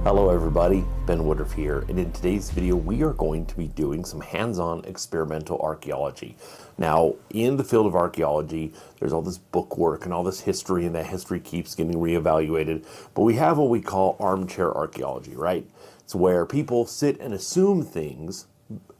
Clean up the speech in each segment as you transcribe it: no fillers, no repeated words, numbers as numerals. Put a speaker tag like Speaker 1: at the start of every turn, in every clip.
Speaker 1: Hello everybody, Ben Woodruff here, and in today's video we are going to be doing some hands-on experimental archaeology. Now, in the field of archaeology, there's all this book work and all this history, and that history keeps getting reevaluated, but we have what we call armchair archaeology, right? It's where people sit and assume things.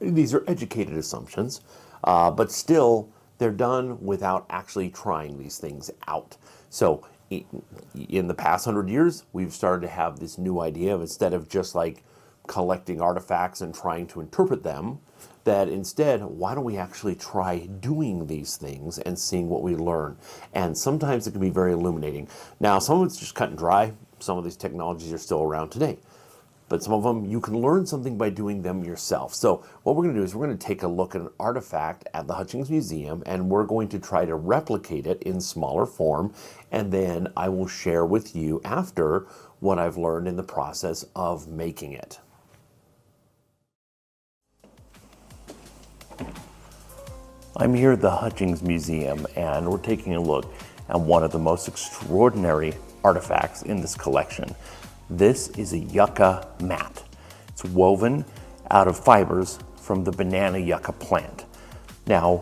Speaker 1: These are educated assumptions, but still they're done without actually trying these things out. So in the past 100 years, we've started to have this new idea of, instead of just like collecting artifacts and trying to interpret them, that instead, why don't we actually try doing these things and seeing what we learn? And sometimes it can be very illuminating. Now, some of it's just cut and dry. Some of these technologies are still around today, but some of them you can learn something by doing them yourself. So what we're going to do is we're going to take a look at an artifact at the Hutchings Museum, and we're going to try to replicate it in smaller form, and then I will share with you after what I've learned in the process of making it. I'm here at the Hutchings Museum, and we're taking a look at one of the most extraordinary artifacts in this collection. This is a yucca mat. It's woven out of fibers from the banana yucca plant. Now,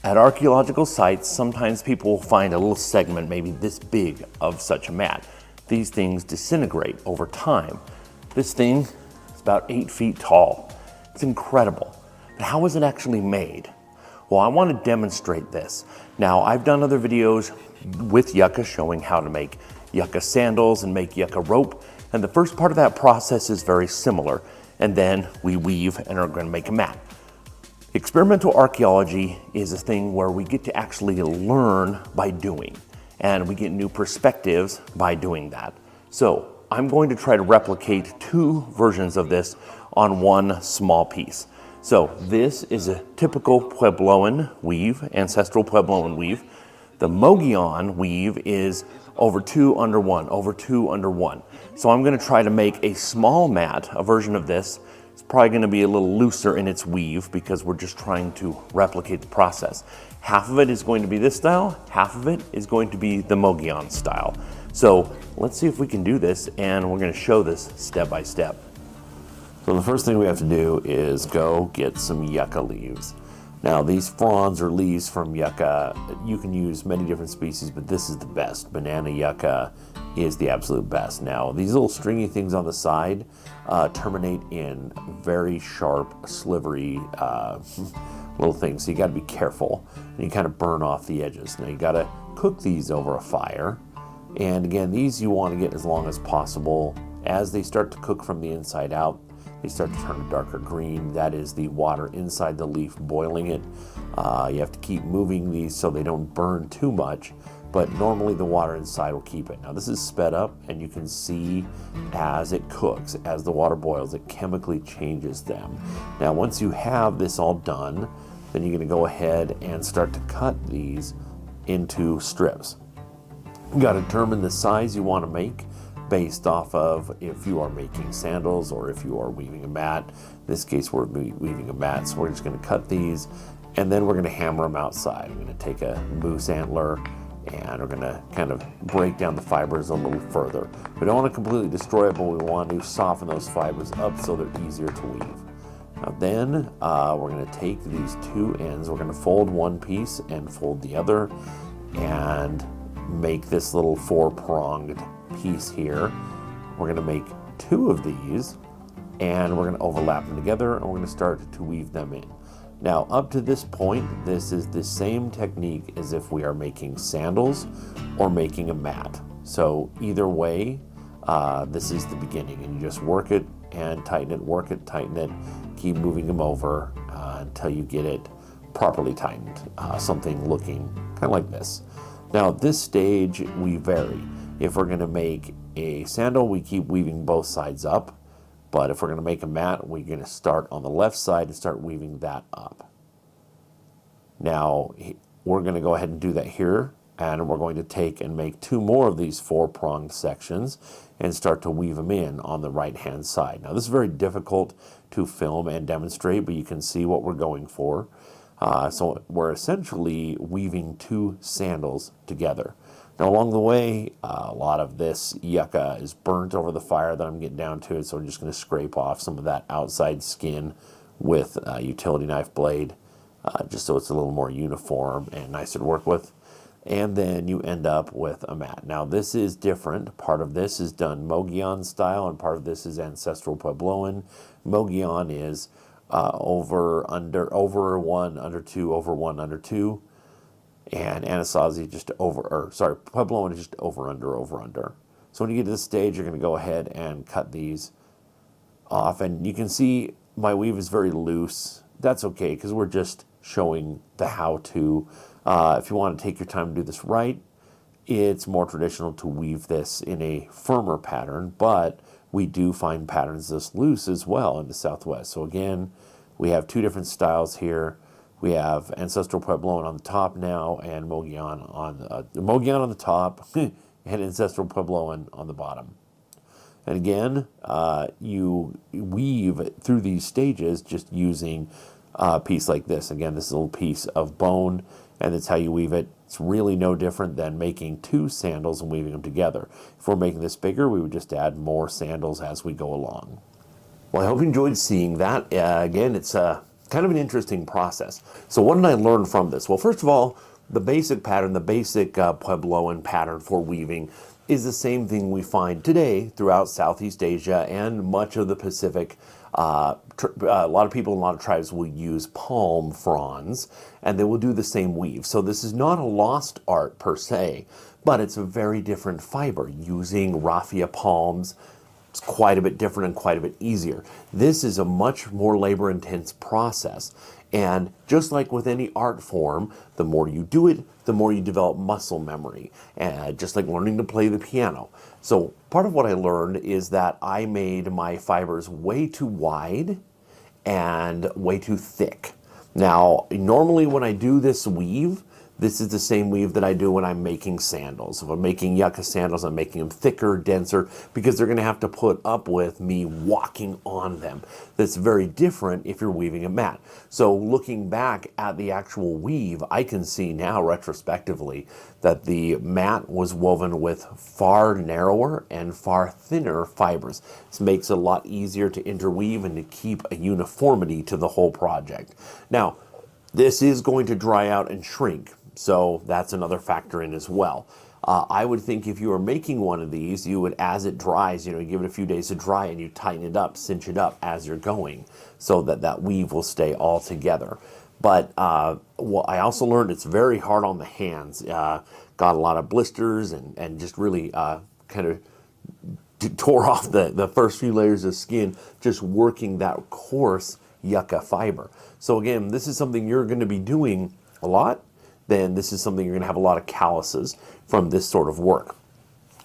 Speaker 1: at archaeological sites, sometimes people will find a little segment, maybe this big, of such a mat. These things disintegrate over time. This thing is about 8 feet tall. It's incredible. But how was it actually made? Well, I want to demonstrate this. Now, I've done other videos with yucca showing how to make yucca sandals and make yucca rope. And the first part of that process is very similar. And then we weave and are going to make a mat. Experimental archaeology is a thing where we get to actually learn by doing. And we get new perspectives by doing that. So I'm going to try to replicate 2 versions of this on one small piece. So this is a typical Puebloan weave, ancestral Puebloan weave. The Mogollon weave is over 2 under 1, over 2 under 1. So I'm going to try to make a small mat, a version of this. It's probably going to be a little looser in its weave because we're just trying to replicate the process. Half of it is going to be this style, half of it is going to be the Mogollon style. So let's see if we can do this, and we're going to show this step by step. So the first thing we have to do is go get some yucca leaves. Now, these fronds or leaves from yucca, you can use many different species, but this is the best. Banana yucca is the absolute best. Now, these little stringy things on the side terminate in very sharp, slivery little things, so you got to be careful. And you kind of burn off the edges. Now, you got to cook these over a fire. And again, these you want to get as long as possible. As they start to cook from the inside out, they start to turn a darker green. That is the water inside the leaf boiling it. You have to keep moving these so they don't burn too much, but normally the water inside will keep it. Now, this is sped up, and you can see as it cooks, as the water boils, it chemically changes them. Now, once you have this all done, then you're going to go ahead and start to cut these into strips. You got to determine the size you want to make based off of if you are making sandals or if you are weaving a mat. In this case, we're weaving a mat, so we're just going to cut these, and then we're going to hammer them outside. We're going to take a moose antler, and we're going to kind of break down the fibers a little further. We don't want to completely destroy it, but we want to soften those fibers up so they're easier to weave. Now then, we're going to take these 2 ends, we're going to fold one piece and fold the other, and make this little 4-pronged piece here. We're going to make 2 of these, and we're going to overlap them together, and we're going to start to weave them in. Now, up to this point, this is the same technique as if we are making sandals or making a mat. So either way, this is the beginning, and you just work it and tighten it, work it, tighten it, keep moving them over until you get it properly tightened, something looking kind of like this. Now, at this stage, we vary. If we're going to make a sandal, we keep weaving both sides up. But if we're going to make a mat, we're going to start on the left side and start weaving that up. Now, we're going to go ahead and do that here. And we're going to take and make 2 more of these 4-pronged sections and start to weave them in on the right-hand side. Now, this is very difficult to film and demonstrate, but you can see what we're going for. So we're essentially weaving two sandals together. Now along the way, a lot of this yucca is burnt over the fire that I'm getting down to, so I'm just going to scrape off some of that outside skin with a utility knife blade, just so it's a little more uniform and nicer to work with. And then you end up with a mat. Now this is different. Part of this is done Mogollon style, and part of this is ancestral Puebloan. Mogollon is over, under, over one, under two, over one, under two. And anasazi just over, or sorry, Puebloan is just over, under, over, under. So when you get to this stage, you're going to go ahead and cut these off. And you can see my weave is very loose. That's okay, because we're just showing the how-to. If you want to take your time to do this right, it's more traditional to weave this in a firmer pattern, but we do find patterns this loose as well in the Southwest. So again, we have two different styles here. We have ancestral Puebloan on the top now, and Mogollon on the top, and ancestral Puebloan on the bottom. And again, you weave through these stages just using a piece like this. Again, this is a little piece of bone, and that's how you weave it. It's really no different than making two sandals and weaving them together. If we're making this bigger, we would just add more sandals as we go along. Well, I hope you enjoyed seeing that. Again, it's kind of an interesting process. So what did I learn from this? Well, first of all, the basic pattern, the basic Puebloan pattern for weaving is the same thing we find today throughout Southeast Asia and much of the Pacific. A lot of people, a lot of tribes will use palm fronds, and they will do the same weave. So this is not a lost art per se, but it's a very different fiber using raffia palms. It's quite a bit different and quite a bit easier. This is a much more labor-intense process. And just like with any art form, the more you do it, the more you develop muscle memory, just like learning to play the piano. So part of what I learned is that I made my fibers way too wide and way too thick. Now, normally when I do this weave, this is the same weave that I do when I'm making sandals. If I'm making yucca sandals, I'm making them thicker, denser, because they're going to have to put up with me walking on them. That's very different if you're weaving a mat. So looking back at the actual weave, I can see now retrospectively that the mat was woven with far narrower and far thinner fibers. This makes it a lot easier to interweave and to keep a uniformity to the whole project. Now, this is going to dry out and shrink. So that's another factor in as well. I would think if you were making one of these, you would, as it dries, you give it a few days to dry and you tighten it up, cinch it up as you're going so that that weave will stay all together. But well, I also learned it's very hard on the hands. Got a lot of blisters and just really kind of tore off the first few layers of skin just working that coarse yucca fiber. So again, this is something you're going to be doing a lot. Then this is something you're going to have a lot of calluses from this sort of work.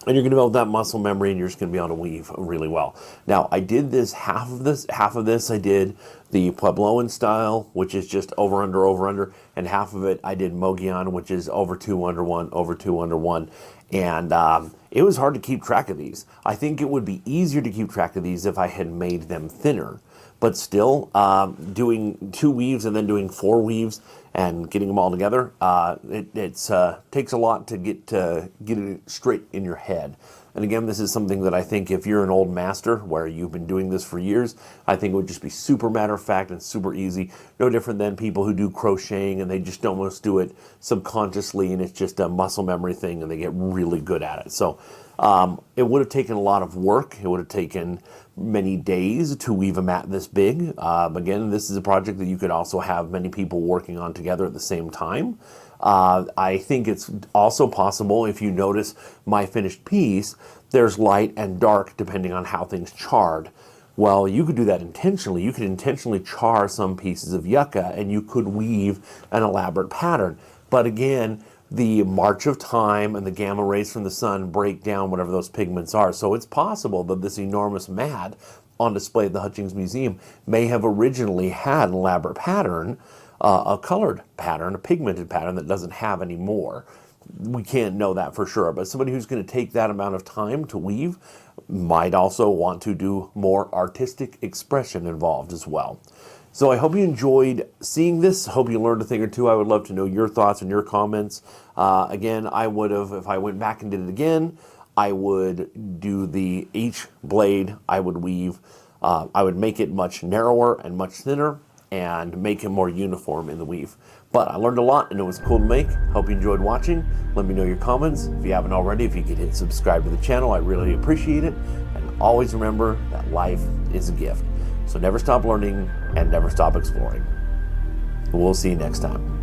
Speaker 1: And you're going to develop that muscle memory, and you're just going to be able to weave really well. Now, I did this, half of this I did the Puebloan style, which is just over, under, and half of it I did Mogollon, which is over 2, under 1, over 2, under 1. And it was hard to keep track of these. I think it would be easier to keep track of these if I had made them thinner. But still, doing 2 weaves and then doing 4 weaves and getting them all together, it takes a lot to get it straight in your head. And again, this is something that I think if you're an old master where you've been doing this for years, I think it would just be super matter of fact and super easy. No different than people who do crocheting and they just almost do it subconsciously and it's just a muscle memory thing and they get really good at it. So it would have taken a lot of work. It would have taken many days to weave a mat this big. Again, this is a project that you could also have many people working on together at the same time. I think it's also possible, if you notice my finished piece, there's light and dark depending on how things charred. Well, you could do that intentionally. You could intentionally char some pieces of yucca and you could weave an elaborate pattern. But again, the march of time and the gamma rays from the sun break down whatever those pigments are. So it's possible that this enormous mat on display at the Hutchings Museum may have originally had an elaborate pattern, a colored pattern, a pigmented pattern that doesn't have any more. We can't know that for sure, but somebody who's going to take that amount of time to weave might also want to do more artistic expression involved as well. So I hope you enjoyed seeing this. Hope you learned a thing or two. I would love to know your thoughts and your comments. Again, I would have, if I went back and did it again, I would do the H blade. I would weave, I would make it much narrower and much thinner and make it more uniform in the weave. But I learned a lot and it was cool to make. Hope you enjoyed watching. Let me know your comments. If you haven't already, if you could hit subscribe to the channel, I really appreciate it. And always remember that life is a gift. So never stop learning and never stop exploring. We'll see you next time.